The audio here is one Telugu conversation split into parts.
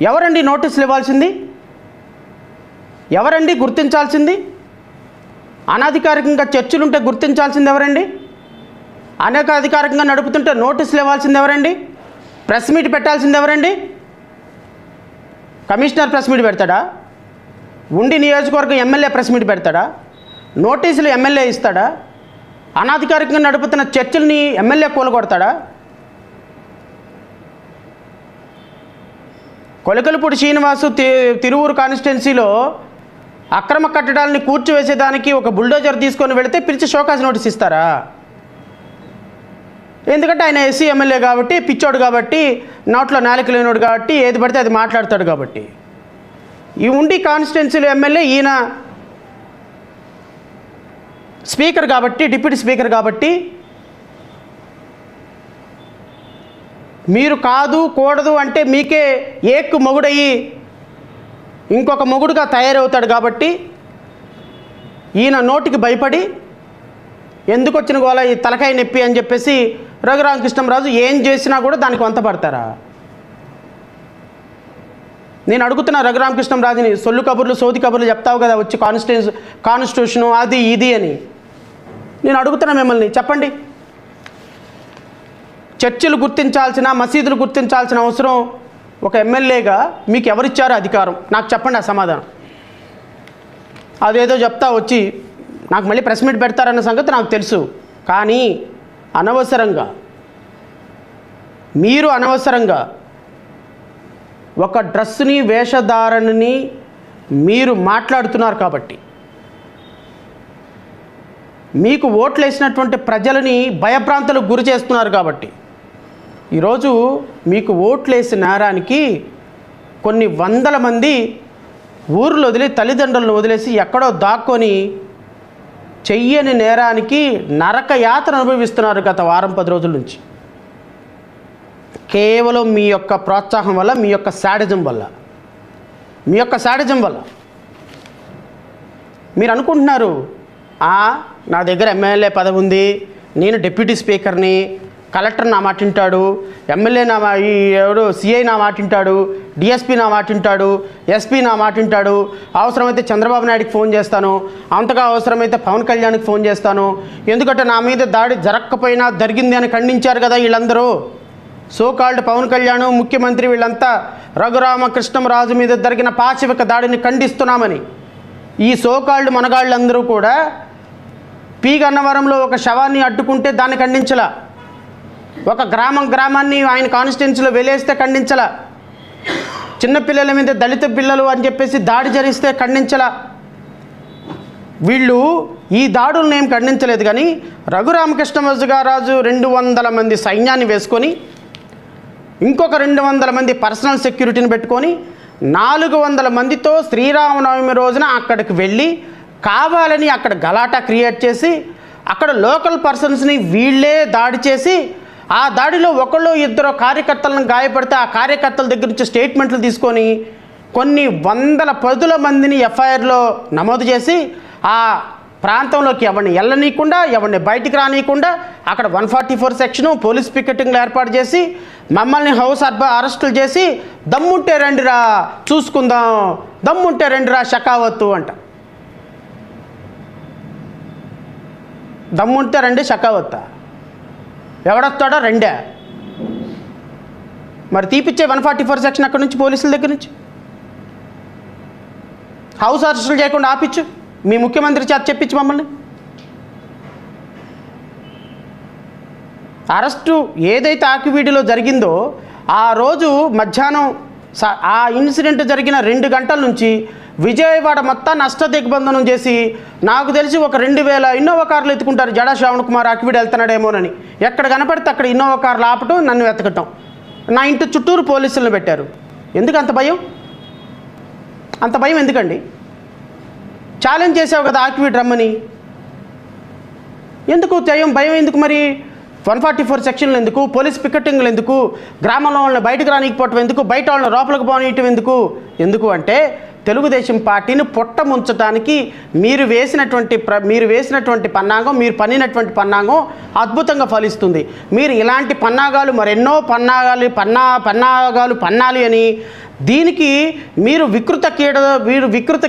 ఎవరండి నోటీసులు ఇవ్వాల్సింది? ఎవరండి గుర్తించాల్సింది? అనధికారికంగా చర్చలుంటే గుర్తించాల్సింది ఎవరండి? అనధికారికంగా నడుపుతుంటే నోటీసులు ఇవ్వాల్సింది ఎవరండి? ప్రెస్ మీట్ పెట్టాల్సింది ఎవరండి? కమిషనర్ ప్రెస్ మీట్ పెడతాడా? ఉండి నియోజకవర్గం ఎమ్మెల్యే ప్రెస్ మీట్ పెడతాడా? నోటీసులు ఎమ్మెల్యే ఇస్తాడా? అనధికారికంగా నడుపుతున్న చర్చల్ని ఎమ్మెల్యే కూలగొడతాడా? కొలకలపూడి శ్రీనివాసు తిరువూరు కాన్స్టిట్యున్సీలో అక్రమ కట్టడాలని కూర్చివేసేదానికి ఒక బుల్డోజర్ తీసుకొని వెళితే పిలిచి షోకాజ్ నోటీస్ ఇస్తారా? ఎందుకంటే ఆయన ఎస్సీ ఎమ్మెల్యే కాబట్టి, పిచ్చోడు కాబట్టి, నోట్లో నాలుక లేనోడు కాబట్టి, ఏది పడితే అది మాట్లాడతాడు కాబట్టి. ఈ ఉండి కాన్స్టిట్యున్సీలో ఎమ్మెల్యే, ఈయన స్పీకర్ కాబట్టి, డిప్యూటీ స్పీకర్ కాబట్టి మీరు కాదు కూడదు అంటే మీకే ఏక్కు మొగుడయ్యి ఇంకొక మొగుడుగా తయారవుతాడు కాబట్టి ఈయన నోటికి భయపడి ఎందుకు వచ్చిన గోల ఈ తలకాయ నొప్పి అని చెప్పేసి రఘురామకృష్ణంరాజు ఏం చేసినా కూడా దానికి వంతపడతారా? నేను అడుగుతున్నా రఘురామకృష్ణంరాజుని, సొల్లు కబుర్లు సోది కబుర్లు చెప్తావు కదా వచ్చి కాన్స్టిట్యూషను అది ఇది అని. నేను అడుగుతున్నా మిమ్మల్ని, చెప్పండి. చర్చిలు గుర్తించాల్సిన, మసీదులు గుర్తించాల్సిన అవసరం ఒక ఎమ్మెల్యేగా మీకు ఎవరిచ్చారో అధికారం? నాకు చెప్పండి ఆ సమాధానం. అదేదో చెప్తా వచ్చి నాకు మళ్ళీ ప్రెస్ మీట్ పెడతారన్న సంగతి నాకు తెలుసు. కానీ అనవసరంగా మీరు ఒక డ్రెస్ని, వేషధారణని మీరు మాట్లాడుతున్నారు కాబట్టి, మీకు ఓట్లు వేసినటువంటి ప్రజలని భయభ్రాంతులకు గురి చేస్తున్నారు కాబట్టి, ఈరోజు మీకు ఓట్లు వేసిన నేరానికి కొన్ని వందల మంది ఊర్లు వదిలి, తల్లిదండ్రులను వదిలేసి ఎక్కడో దాక్కొని చెయ్యని నేరానికి నరక యాతన అనుభవిస్తున్నారు గత వారం 10 రోజుల నుంచి. కేవలం మీ యొక్క ప్రోత్సాహం వల్ల, మీ యొక్క శాడిజం వల్ల. మీరు అనుకుంటున్నారు నా దగ్గర ఎమ్మెల్యే పదవి ఉంది, నేను డిప్యూటీ స్పీకర్ని, కలెక్టర్ నా మాట వింటాడు, ఎమ్మెల్యే ఎవడు సిఐ నా మాట వింటాడు, డిఎస్పీ నా మాట వింటాడు, ఎస్పీ నా మాట వింటాడు, అవసరమైతే చంద్రబాబు నాయుడికి ఫోన్ చేస్తాను, అంతగా అవసరమైతే పవన్ కళ్యాణ్కి ఫోన్ చేస్తాను. ఎందుకంటే నా మీద దాడి జరగకపోయినా జరిగింది అని ఖండించారు కదా వీళ్ళందరూ. సోకాల్డ్ పవన్ కళ్యాణ్, ముఖ్యమంత్రి, వీళ్ళంతా రఘురామకృష్ణంరాజు మీద జరిగిన పాశవిక దాడిని ఖండిస్తున్నామని ఈ సోకాల్డ్ మనగాళ్ళందరూ కూడా పి గన్నవరంలో ఒక శవాన్ని అడ్డుకుంటే దాన్ని ఖండించలా, ఒక గ్రామాన్ని ఆయన కాన్స్టిట్యున్సీలో వెలేస్తే ఖండించలా, చిన్నపిల్లల మీద దళిత పిల్లలు అని చెప్పేసి దాడి జరిగిస్తే ఖండించలా. వీళ్ళు ఈ దాడులను ఏం ఖండించలేదు. కానీ రఘురామకృష్ణరాజు 200 మంది సైన్యాన్ని వేసుకొని, ఇంకొక 200 మంది పర్సనల్ సెక్యూరిటీని పెట్టుకొని 400 మందితో శ్రీరామనవమి రోజున అక్కడికి వెళ్ళి కావాలని అక్కడ గలాటా క్రియేట్ చేసి, అక్కడ లోకల్ పర్సన్స్ని వీళ్ళే దాడి చేసి, ఆ దాడిలో ఒకళ్ళు ఇద్దరు కార్యకర్తలను గాయపడితే ఆ కార్యకర్తల దగ్గర నుంచి స్టేట్మెంట్లు తీసుకొని కొన్ని వందల 10 మందిని ఎఫ్ఐఆర్లో నమోదు చేసి ఆ ప్రాంతంలోకి ఎవరిని వెళ్ళనీయకుండా, ఎవరిని బయటికి రానియకుండా అక్కడ 144 సెక్షను పోలీస్ పికెటింగ్లు ఏర్పాటు చేసి మమ్మల్ని హౌస్ అరెస్టులు చేసి దమ్ముంటే రండిరా చూసుకుందాం, దమ్ముంటే రండిరా షకావత్తు అంట. దమ్ముంటే రండి షకావత్తా, ఎవడొస్తాడో రెండే. మరి తీపిచ్చే 144 సెక్షన్ అక్కడి నుంచి పోలీసుల దగ్గర నుంచి హౌస్ అరెస్టులు చేయకుండా ఆపిచ్చు, మీ ముఖ్యమంత్రి చేత చెప్పించు మమ్మల్ని. అరెస్టు ఏదైతే ఆకివీడిలో జరిగిందో ఆ రోజు మధ్యాహ్నం ఆ ఇన్సిడెంట్ జరిగిన 2 గంటల నుంచి విజయవాడ మొత్తం నష్టదిగ్బంధనం చేసి, నాకు తెలిసి ఒక 2000 ఇన్నోవా కార్లు ఎత్తుకుంటారు జడా శ్రావణ్ కుమార్ ఆకివీడు వెళ్తున్నాడేమోనని. ఎక్కడ కనపడితే అక్కడ ఇన్నోవా కార్లు ఆపటం, నన్ను వెతకటం. నా ఇంటి చుట్టూరు పోలీసులను పెట్టారు. ఎందుకు అంత భయం? అంత భయం ఎందుకండి? ఛాలెంజ్ చేసావు కదా ఆకివీడు రమ్మని, ఎందుకు భయం ఎందుకు? మరి 144 సెక్షన్లు ఎందుకు? పోలీస్ పికెటింగ్లు ఎందుకు? గ్రామంలో వాళ్ళని బయటకు రానికపోవటం ఎందుకు? బయట వాళ్ళని లోపలికి పోనీయటం ఎందుకు అంటే తెలుగుదేశం పార్టీని పొట్టముంచడానికి మీరు వేసినటువంటి పన్నాగం, మీరు పన్నినటువంటి పన్నాగం అద్భుతంగా ఫలిస్తుంది. మీరు ఇలాంటి పన్నాగాలు మరెన్నో పన్నాగాలు పన్నాలి అని దీనికి మీరు వికృత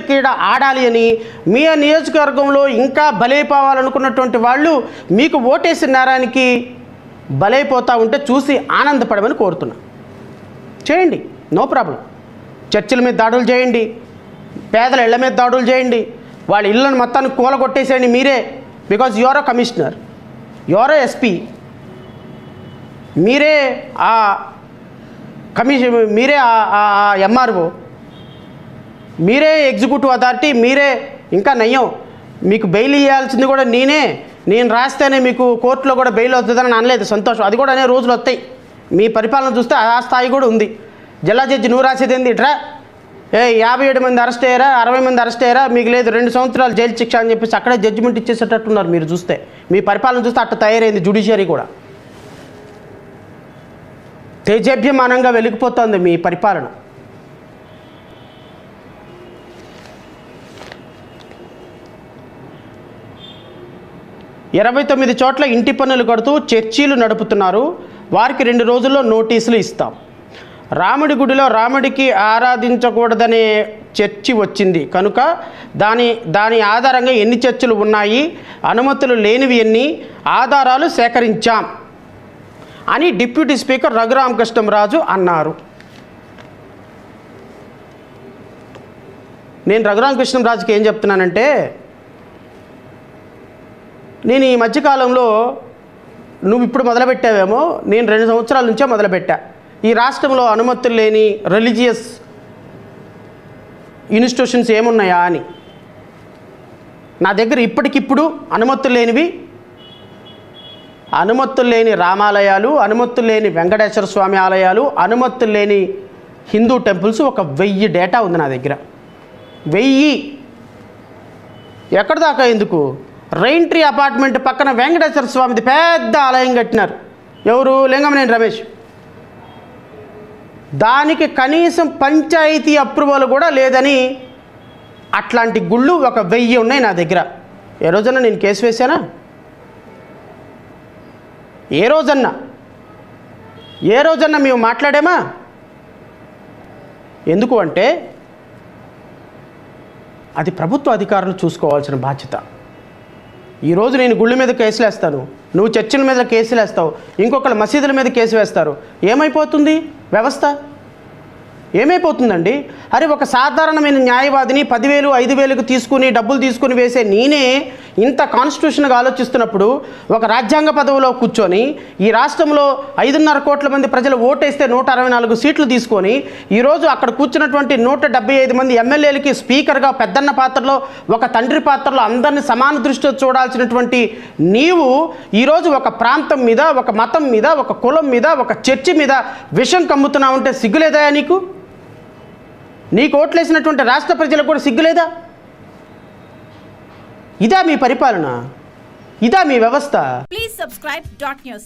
క్రీడ ఆడాలి అని మీ నియోజకవర్గంలో ఇంకా బలైపోవాలనుకున్నటువంటి వాళ్ళు మీకు ఓటేసిన నేరానికి బలైపోతూ ఉంటే చూసి ఆనందపడమని కోరుతున్నా. చేయండి, నో ప్రాబ్లం. చర్చిల మీద దాడులు చేయండి, పేదల ఇళ్ల మీద దాడులు చేయండి, వాళ్ళ ఇళ్ళను మొత్తాన్ని కూలగొట్టేసేయండి మీరే. Because your a commissioner, your a SP, మీరే ఆ మీరే ఆ ఎంఆర్ఓ, మీరే ఎగ్జిక్యూటివ్ అథారిటీ, మీరే. ఇంకా నయ్యం, మీకు బెయిల్ ఇవ్వాల్సింది కూడా నేను రాస్తేనే మీకు కోర్టులో కూడా బెయిల్ అవుతుందని అనలేదు. సంతోషం, అది కూడా అనే రోజులు వస్తాయి. మీ పరిపాలన చూస్తే ఆ స్థాయి కూడా ఉంది. జిల్లా జడ్జి నువ్వు రాసేది ఏంది ఇట్రా, 57 మంది అరెస్ట్ అయ్యారా, 60 మంది అరెస్ట్ అయ్యారా, మీకు లేదు 2 సంవత్సరాలు జైలు శిక్ష అని చెప్పేసి అక్కడే జడ్జిమెంట్ ఇచ్చేసేటట్టున్నారు. మీరు చూస్తే మీ పరిపాలన చూస్తే అట్ట తయారైంది జ్యుడిషియరీ కూడా. తేజభ్యమానంగా వెలిగిపోతుంది మీ పరిపాలన. ఇరవై 29 చోట్ల ఇంటి పన్నులు కడుతూ చర్చీలు నడుపుతున్నారు. వారికి 2 రోజుల్లో నోటీసులు ఇస్తాం. రాముడి గుడిలో రాముడికి ఆరాధించకూడదనే చర్చి వచ్చింది కనుక దాని ఆధారంగా ఎన్ని చర్చిలు ఉన్నాయి, అనుమతులు లేనివి ఎన్ని, ఆధారాలు సేకరించాం అని డిప్యూటీ స్పీకర్ రఘురామకృష్ణంరాజు అన్నారు. నేను రఘురామకృష్ణంరాజుకి ఏం చెప్తున్నానంటే, నేను ఈ మధ్యకాలంలో నువ్వు ఇప్పుడు మొదలుపెట్టావేమో, నేను 2 సంవత్సరాల నుంచే మొదలుపెట్టా. ఈ రాష్ట్రంలో అనుమతులు లేని రిలీజియస్ ఇన్స్టిట్యూషన్స్ ఏమున్నాయా అని. నా దగ్గర ఇప్పటికిప్పుడు అనుమతులు లేని రామాలయాలు, అనుమతులు లేని వెంకటేశ్వర స్వామి ఆలయాలు, అనుమతులు లేని హిందూ టెంపుల్స్ ఒక 1000 డేటా ఉంది నా దగ్గర. 1000 ఎక్కడి దాకా ఎందుకు? రెయిన్ ట్రీ అపార్ట్మెంట్ పక్కన వెంకటేశ్వర స్వామిది పెద్ద ఆలయం కట్టినారు. ఎవరు? లింగమనేని రమేష్. దానికి కనీసం పంచాయతీ అప్రూవల్ కూడా లేదని అట్లాంటి గుళ్ళు ఒక 1000 ఉన్నాయి నా దగ్గర. ఏ రోజన్నా నేను కేసు వేశానా? ఏ రోజన్నా మేము మాట్లాడామా? ఎందుకు అంటే అది ప్రభుత్వ అధికారులు చూసుకోవాల్సిన బాధ్యత. ఈరోజు నేను గుళ్ళ మీద కేసులు వేస్తాను, నువ్వు చర్చిల మీద కేసులు వేస్తావు, ఇంకొకరు మసీదుల మీద కేసు వేస్తారు. ఏమైపోతుంది వ్యవస్థ? ఏమైపోతుందండి? అరే, ఒక సాధారణమైన న్యాయవాదిని 10,000 5,000కు తీసుకుని డబ్బులు తీసుకుని వేసే నేనే ఇంత కాన్స్టిట్యూషన్గా ఆలోచిస్తున్నప్పుడు, ఒక రాజ్యాంగ పదవిలో కూర్చొని ఈ రాష్ట్రంలో 5.5 కోట్ల మంది ప్రజలు ఓటేస్తే 164 సీట్లు తీసుకొని ఈరోజు అక్కడ కూర్చున్నటువంటి 175 మంది ఎమ్మెల్యేలకి స్పీకర్గా పెద్దన్న పాత్రలో, ఒక తండ్రి పాత్రలో అందరినీ సమాన దృష్టితో చూడాల్సినటువంటి నీవు ఈరోజు ఒక ప్రాంతం మీద, ఒక మతం మీద, ఒక కులం మీద, ఒక చర్చి మీద విషం కమ్ముతున్నావు అంటే సిగ్గులేదా నీకు? నీకు ఓట్లేసినటువంటి రాష్ట్ర ప్రజలకు కూడా సిగ్గులేదా? ఇదా మీ పరిపాలన? ఇదా మీ వ్యవస్థ? Please subscribe .news